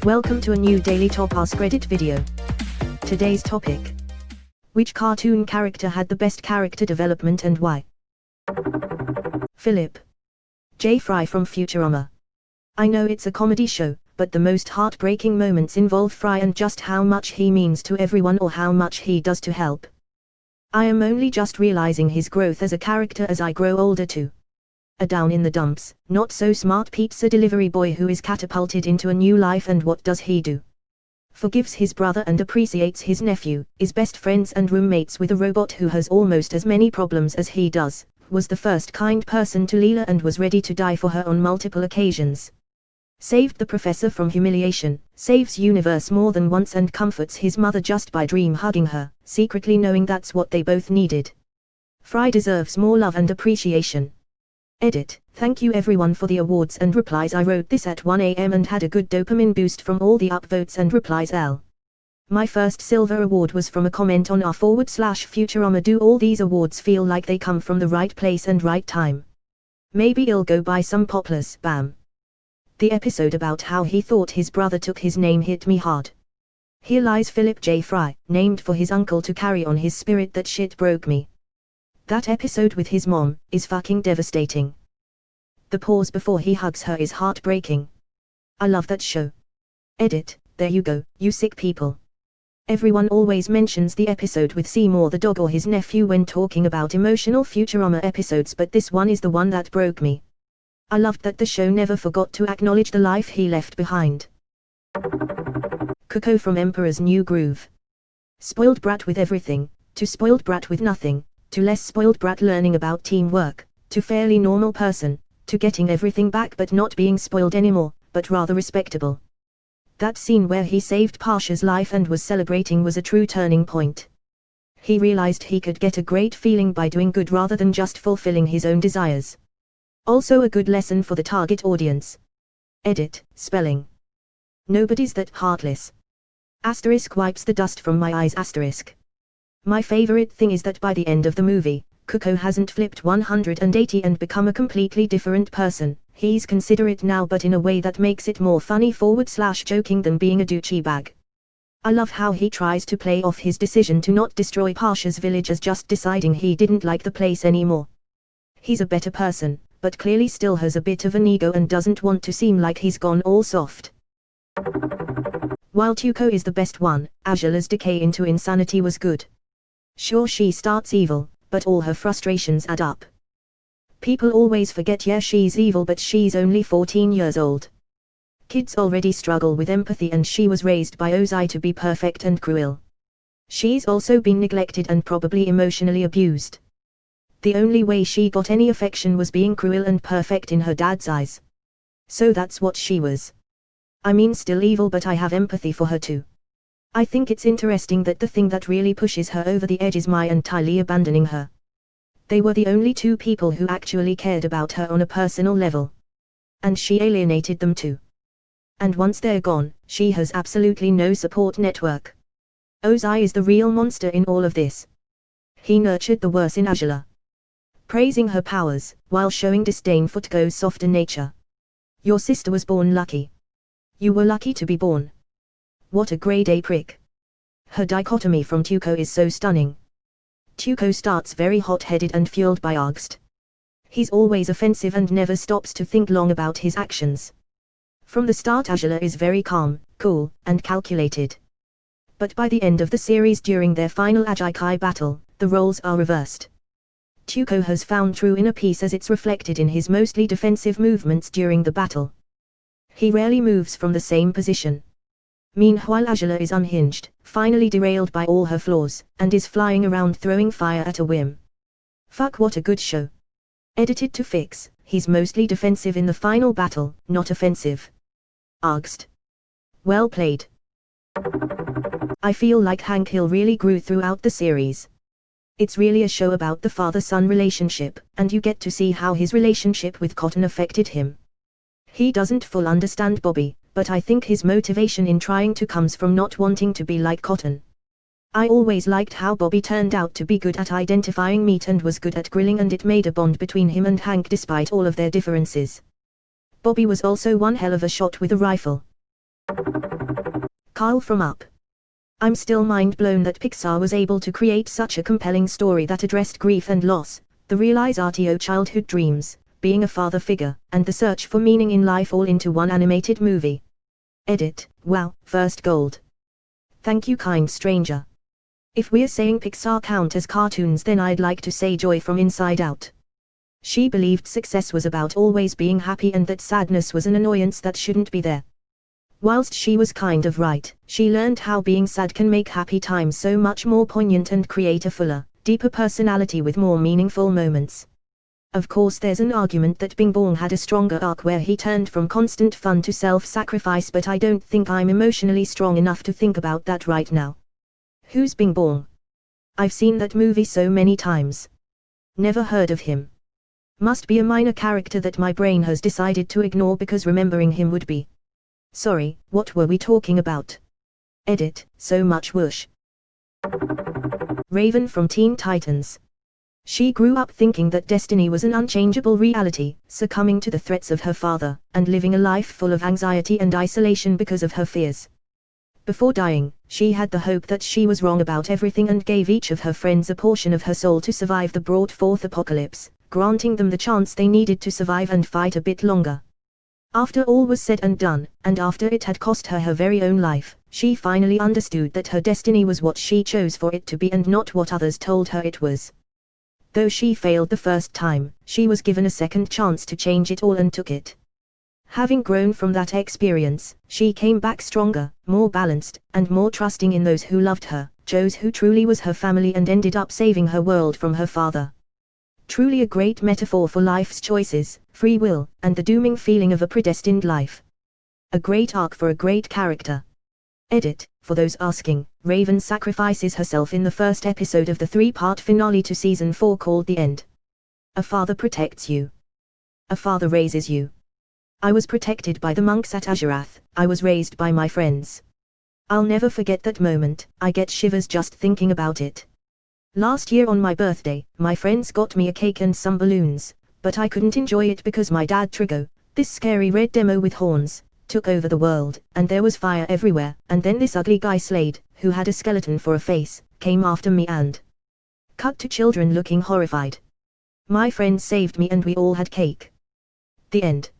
Welcome to a new daily top Askreddit video. Today's topic: which cartoon character had the best character development and why? Philip J. Fry from Futurama. I know it's a comedy show, but the most heartbreaking moments involve Fry and just how much he means to everyone or how much he does to help. I am only just realizing his growth as a character as I grow older too. A down in the dumps, not so smart pizza delivery boy who is catapulted into a new life, and what does he do? Forgives his brother and appreciates his nephew, is best friends and roommates with a robot who has almost as many problems as he does, was the first kind person to Leela and was ready to die for her on multiple occasions. Saved the professor from humiliation, saves universe more than once and comforts his mother just by dream hugging her, secretly knowing that's what they both needed. Fry deserves more love and appreciation. Edit. Thank you everyone for the awards and replies. I wrote this at 1 AM and had a good dopamine boost from all the upvotes and replies. My first silver award was from a comment on r/Futurama. Do all these awards feel like they come from the right place and right time? Maybe I'll go buy some poplars. Bam. The episode about how he thought his brother took his name hit me hard. Here lies Philip J. Fry, named for his uncle to carry on his spirit. That shit broke me. That episode with his mom is fucking devastating. The pause before he hugs her is heartbreaking. I love that show. Edit. There you go, you sick people. Everyone always mentions the episode with Seymour the dog or his nephew when talking about emotional Futurama episodes, but this one is the one that broke me. I loved that the show never forgot to acknowledge the life he left behind. Coco from Emperor's New Groove. Spoiled brat with everything, to spoiled brat with nothing, to less spoiled brat learning about teamwork, to fairly normal person, to getting everything back but not being spoiled anymore, but rather respectable. That scene where he saved Pasha's life and was celebrating was a true turning point. He realized he could get a great feeling by doing good rather than just fulfilling his own desires. Also a good lesson for the target audience. Edit. Spelling. Nobody's that heartless. Asterisk wipes the dust from my eyes. Asterisk. My favorite thing is that by the end of the movie, Coco hasn't flipped 180 and become a completely different person. He's considerate now, but in a way that makes it more funny / joking than being a douchey bag. I love how he tries to play off his decision to not destroy Pasha's village as just deciding he didn't like the place anymore. He's a better person, but clearly still has a bit of an ego and doesn't want to seem like he's gone all soft. While Tuco is the best one, Angela's decay into insanity was good. Sure, she starts evil, but all her frustrations add up. People always forget, yeah, she's evil, but she's only 14 years old. Kids already struggle with empathy and she was raised by Ozai to be perfect and cruel. She's also been neglected and probably emotionally abused. The only way she got any affection was being cruel and perfect in her dad's eyes. So that's what she was. I mean, still evil, but I have empathy for her too. I think it's interesting that the thing that really pushes her over the edge is Mai and Tylee abandoning her. They were the only two people who actually cared about her on a personal level. And she alienated them too. And once they're gone, she has absolutely no support network. Ozai is the real monster in all of this. He nurtured the worse in Angela, praising her powers, while showing disdain for Tuco's softer nature. Your sister was born lucky. You were lucky to be born. What a grade A prick. Her dichotomy from Tuco is so stunning. Tuco starts very hot-headed and fueled by angst. He's always offensive and never stops to think long about his actions. From the start, Angela is very calm, cool, and calculated. But by the end of the series, during their final Ajikai battle, the roles are reversed. Tuco has found true inner peace as it's reflected in his mostly defensive movements during the battle. He rarely moves from the same position. Meanwhile, Angela is unhinged, finally derailed by all her flaws, and is flying around throwing fire at a whim. Fuck, what a good show. Edited to fix, he's mostly defensive in the final battle, not offensive. Angst. Well played. I feel like Hank Hill really grew throughout the series. It's really a show about the father-son relationship, and you get to see how his relationship with Cotton affected him. He doesn't fully understand Bobby, but I think his motivation in trying to comes from not wanting to be like Cotton. I always liked how Bobby turned out to be good at identifying meat and was good at grilling, and it made a bond between him and Hank despite all of their differences. Bobby was also one hell of a shot with a rifle. Carl from Up. I'm still mind blown that Pixar was able to create such a compelling story that addressed grief and loss, the realization of childhood dreams, being a father figure, and the search for meaning in life all into one animated movie. Edit, wow, first gold. Thank you, kind stranger. If we're saying Pixar count as cartoons, then I'd like to say Joy from Inside Out. She believed success was about always being happy and that sadness was an annoyance that shouldn't be there. Whilst she was kind of right, she learned how being sad can make happy times so much more poignant and create a fuller, deeper personality with more meaningful moments. Of course, there's an argument that Bing Bong had a stronger arc where he turned from constant fun to self-sacrifice, but I don't think I'm emotionally strong enough to think about that right now. Who's Bing Bong? I've seen that movie so many times. Never heard of him. Must be a minor character that my brain has decided to ignore because remembering him would be. Sorry, what were we talking about? Edit, so much whoosh. Raven from Teen Titans. She grew up thinking that destiny was an unchangeable reality, succumbing to the threats of her father, and living a life full of anxiety and isolation because of her fears. Before dying, she had the hope that she was wrong about everything and gave each of her friends a portion of her soul to survive the brought forth apocalypse, granting them the chance they needed to survive and fight a bit longer. After all was said and done, and after it had cost her her very own life, she finally understood that her destiny was what she chose for it to be and not what others told her it was. Though she failed the first time, she was given a second chance to change it all and took it. Having grown from that experience, she came back stronger, more balanced, and more trusting in those who loved her, chose who truly was her family, and ended up saving her world from her father. Truly a great metaphor for life's choices, free will, and the dooming feeling of a predestined life. A great arc for a great character. Edit, for those asking, Raven sacrifices herself in the first episode of the 3-part finale to season 4 called The End. A father protects you. A father raises you. I was protected by the monks at Azurath, I was raised by my friends. I'll never forget that moment, I get shivers just thinking about it. Last year on my birthday, my friends got me a cake and some balloons, but I couldn't enjoy it because my dad Trigo, this scary red demo with horns, took over the world, and there was fire everywhere, and then this ugly guy Slade, who had a skeleton for a face, came after me and... Cut to children looking horrified. My friends saved me and we all had cake. The end.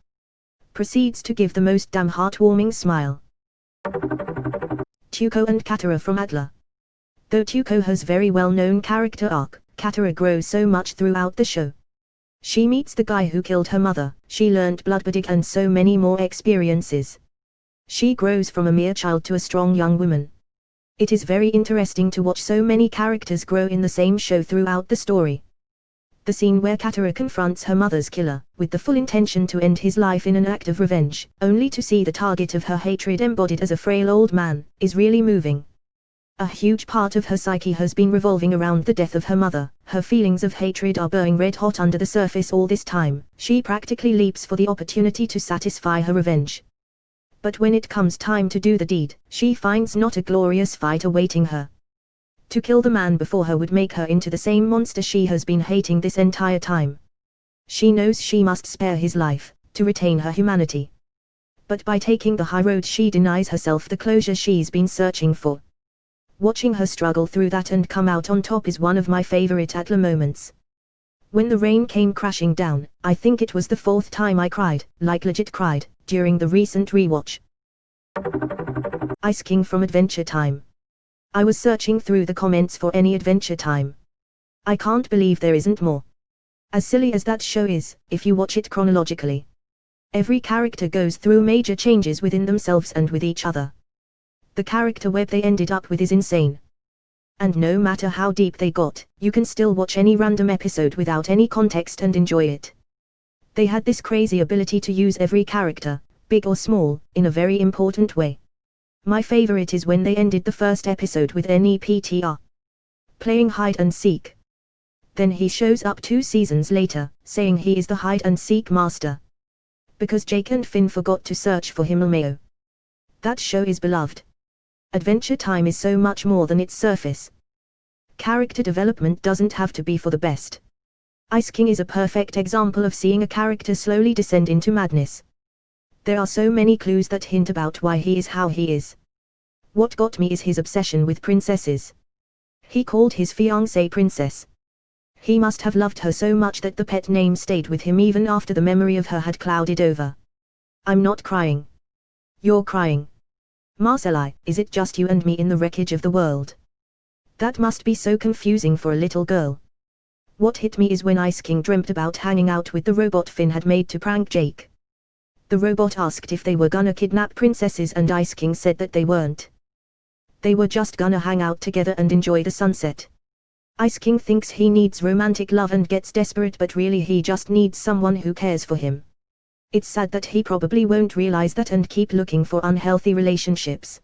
Proceeds to give the most damn heartwarming smile. Tuco and Katara from Atla. Though Tuco has very well-known character arc, Katara grows so much throughout the show. She meets the guy who killed her mother, she learned bloodbirthing and so many more experiences. She grows from a mere child to a strong young woman. It is very interesting to watch so many characters grow in the same show throughout the story. The scene where Katara confronts her mother's killer, with the full intention to end his life in an act of revenge, only to see the target of her hatred embodied as a frail old man, is really moving. A huge part of her psyche has been revolving around the death of her mother, her feelings of hatred are burning red hot under the surface all this time, she practically leaps for the opportunity to satisfy her revenge. But when it comes time to do the deed, she finds not a glorious fight awaiting her. To kill the man before her would make her into the same monster she has been hating this entire time. She knows she must spare his life, to retain her humanity. But by taking the high road she denies herself the closure she's been searching for. Watching her struggle through that and come out on top is one of my favorite Atla moments. When the rain came crashing down, I think it was the 4th time I cried, like legit cried, during the recent rewatch. Ice King from Adventure Time. I was searching through the comments for any Adventure Time. I can't believe there isn't more. As silly as that show is, if you watch it chronologically. Every character goes through major changes within themselves and with each other. The character web they ended up with is insane. And no matter how deep they got, you can still watch any random episode without any context and enjoy it. They had this crazy ability to use every character, big or small, in a very important way. My favorite is when they ended the first episode with NEPTR playing hide and seek. Then he shows up 2 seasons later, saying he is the hide and seek master. Because Jake and Finn forgot to search for him. LMAO. That show is beloved. Adventure Time is so much more than its surface. Character development doesn't have to be for the best. Ice King is a perfect example of seeing a character slowly descend into madness. There are so many clues that hint about why he is how he is. What got me is his obsession with princesses. He called his fiancée Princess. He must have loved her so much that the pet name stayed with him even after the memory of her had clouded over. I'm not crying. You're crying. Marceli, is it just you and me in the wreckage of the world? That must be so confusing for a little girl. What hit me is when Ice King dreamt about hanging out with the robot Finn had made to prank Jake. The robot asked if they were gonna kidnap princesses and Ice King said that they weren't. They were just gonna hang out together and enjoy the sunset. Ice King thinks he needs romantic love and gets desperate, but really he just needs someone who cares for him. It's sad that he probably won't realize that and keep looking for unhealthy relationships.